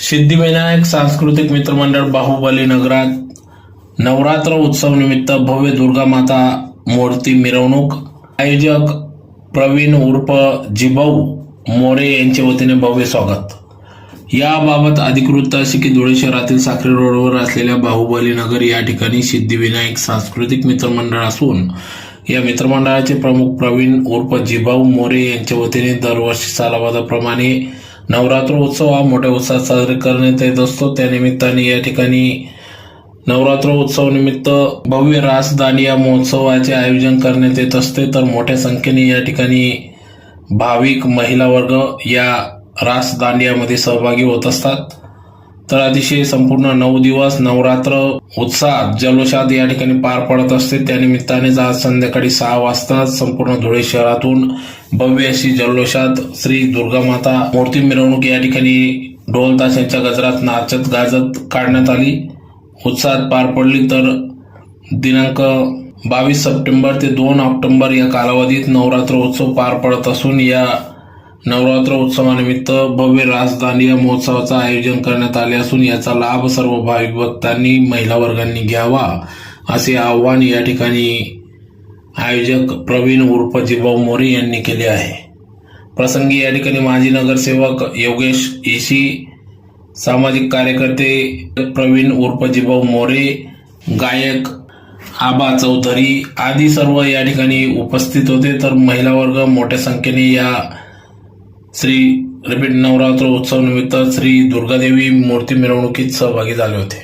सिद्धिविनायक सांस्कृतिक मित्रमंडळ बाहुबली नगरात नवरात्र उत्सव निमित्त भव्य दुर्गा माता मूर्ती मिरवणूक। आयोजक प्रवीण उर्फ जिभाऊ मोरे यांच्या वतीने भव्य स्वागत। याबाबत अधिकृत अशी की धुळे शहरातील साखरे रोडवर असलेल्या बाहुबली नगर या ठिकाणी सिद्धिविनायक सांस्कृतिक मित्रमंडळ असून या मित्रमंडळाचे प्रमुख प्रवीण उर्फ जिभाऊ मोरे यांच्या वतीने दरवर्षी सालाबादाप्रमाणे नवरात्र उत्सव हा मोठ्या उत्साहात साजरा करण्यात येत असतो। त्या निमित्ताने या ठिकाणी नवरात्र उत्सव निमित्त भव्य रास दांडिया महोत्सवाचे आयोजन करण्यात येत असते। तर मोठ्या संख्येने या ठिकाणी भाविक महिला वर्ग या रास दांडियामध्ये सहभागी होत असतात। तर अतिशय संपूर्ण 9 दिवस नवरात्र उत्साहात जल्लोषात या ठिकाणी पार पडत असते। त्या निमित्ताने आज संध्याकाळी 6 वाजता संपूर्ण धुळे शहरातून भव्य अशी जल्लोषात श्री दुर्गा माता मूर्ती मिरवणूक या ठिकाणी ढोल ताशांच्या गजरात नाचत गाजत काढण्यात आली, उत्साहात पार पडली। तर दिनांक 22 सप्टेंबर ते 2 ऑक्टोबर या कालावधीत नवरात्र उत्सव पार पडत असून या नवरात्र उत्सवानिमित्त भव्य रास दांडिया महोत्सवाचं आयोजन करण्यात आले असून याचा लाभ सर्व भाविक भक्तांनी महिला वर्गांनी घ्यावा असे आवाहन या ठिकाणी आयोजक प्रवीण उर्फ जिभाऊ मोरे यांनी केले आहे। प्रसंगी या ठिकाणी माजी नगरसेवक योगेश ईशी, सामाजिक कार्यकर्ते प्रवीण उर्फ जिभाऊ मोरे, गायक आबा चौधरी आदी सर्व या ठिकाणी उपस्थित होते। तर महिला वर्ग मोठ्या संख्येने या नवरात्र उत्सव निमित्त श्री दुर्गादेवी मूर्ती मिरवणुकीत सहभागी झाले होते।